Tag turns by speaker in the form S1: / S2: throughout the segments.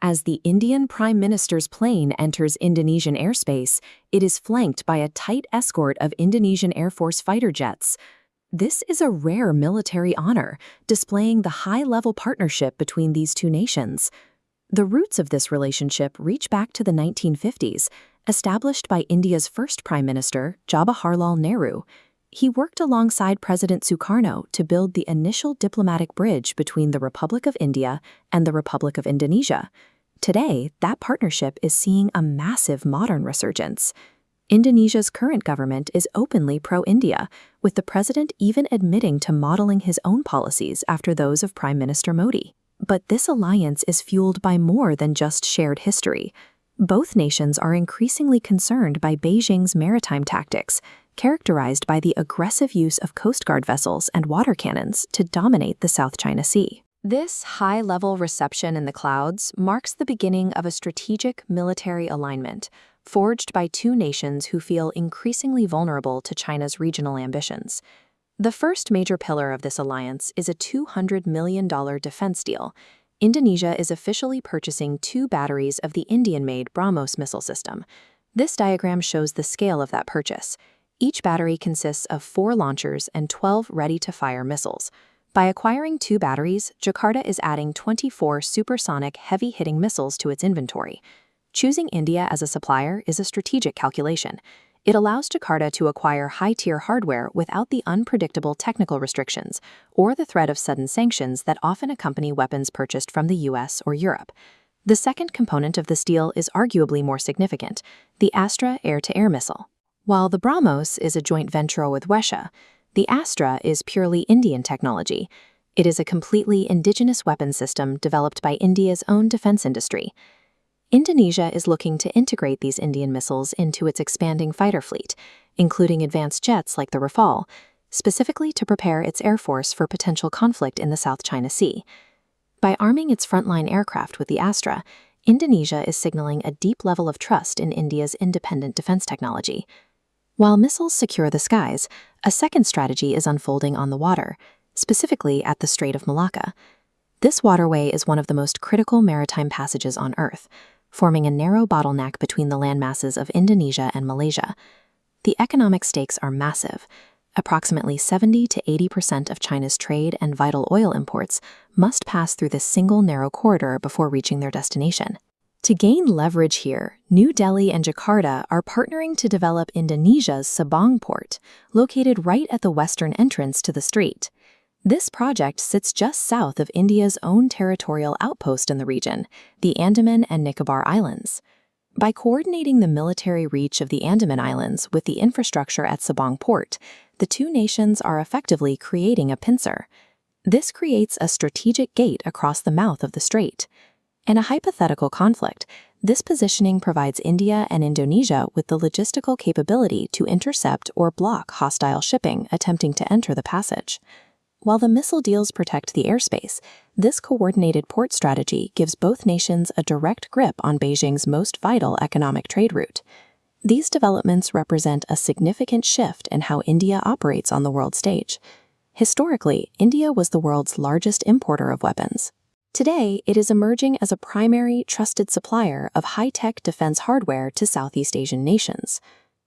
S1: As the Indian Prime Minister's plane enters Indonesian airspace, it is flanked by a tight escort of Indonesian Air Force fighter jets. This is a rare military honor, displaying the high-level partnership between these two nations. The roots of this relationship reach back to the 1950s, established by India's first Prime Minister, Jawaharlal Nehru. He worked alongside President Sukarno to build the initial diplomatic bridge between the Republic of India and the Republic of Indonesia. Today, that partnership is seeing a massive modern resurgence. Indonesia's current government is openly pro-India, with the president even admitting to modeling his own policies after those of Prime Minister Modi. But this alliance is fueled by more than just shared history. Both nations are increasingly concerned by Beijing's maritime tactics, characterized by the aggressive use of Coast Guard vessels and water cannons to dominate the South China Sea. This high-level reception in the clouds marks the beginning of a strategic military alignment, forged by two nations who feel increasingly vulnerable to China's regional ambitions. The first major pillar of this alliance is a $200 million defense deal. Indonesia is officially purchasing 2 batteries of the Indian-made BrahMos missile system. This diagram shows the scale of that purchase. Each battery consists of 4 launchers and 12 ready-to-fire missiles. By acquiring 2 batteries, Jakarta is adding 24 supersonic heavy-hitting missiles to its inventory. Choosing India as a supplier is a strategic calculation. It allows Jakarta to acquire high-tier hardware without the unpredictable technical restrictions or the threat of sudden sanctions that often accompany weapons purchased from the US or Europe. The second component of this deal is arguably more significant, the Astra air-to-air missile. While the BrahMos is a joint venture with Russia, the Astra is purely Indian technology. It is a completely indigenous weapon system developed by India's own defense industry. Indonesia is looking to integrate these Indian missiles into its expanding fighter fleet, including advanced jets like the Rafale, specifically to prepare its air force for potential conflict in the South China Sea. By arming its frontline aircraft with the Astra, Indonesia is signaling a deep level of trust in India's independent defense technology. While missiles secure the skies, a second strategy is unfolding on the water, specifically at the Strait of Malacca. This waterway is one of the most critical maritime passages on Earth, forming a narrow bottleneck between the landmasses of Indonesia and Malaysia. The economic stakes are massive. Approximately 70 to 80% of China's trade and vital oil imports must pass through this single narrow corridor before reaching their destination. To gain leverage here, New Delhi and Jakarta are partnering to develop Indonesia's Sabang Port, located right at the western entrance to the strait. This project sits just south of India's own territorial outpost in the region, the Andaman and Nicobar Islands. By coordinating the military reach of the Andaman Islands with the infrastructure at Sabang Port, the two nations are effectively creating a pincer. This creates a strategic gate across the mouth of the strait. In a hypothetical conflict, this positioning provides India and Indonesia with the logistical capability to intercept or block hostile shipping attempting to enter the passage. While the missile deals protect the airspace, this coordinated port strategy gives both nations a direct grip on Beijing's most vital economic trade route. These developments represent a significant shift in how India operates on the world stage. Historically, India was the world's largest importer of weapons. Today, it is emerging as a primary, trusted supplier of high-tech defense hardware to Southeast Asian nations.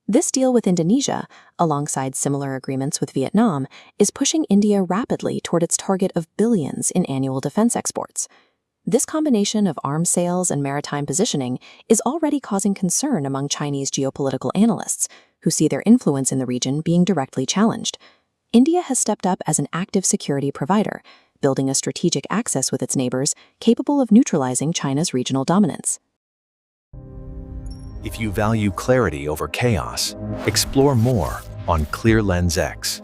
S1: This deal with Indonesia, alongside similar agreements with Vietnam, is pushing India rapidly toward its target of billions in annual defense exports. This combination of arms sales and maritime positioning is already causing concern among Chinese geopolitical analysts, who see their influence in the region being directly challenged. India has stepped up as an active security provider, building a strategic axis with its neighbors capable of neutralizing China's regional dominance.
S2: If you value clarity over chaos, explore more on Clear Lens X.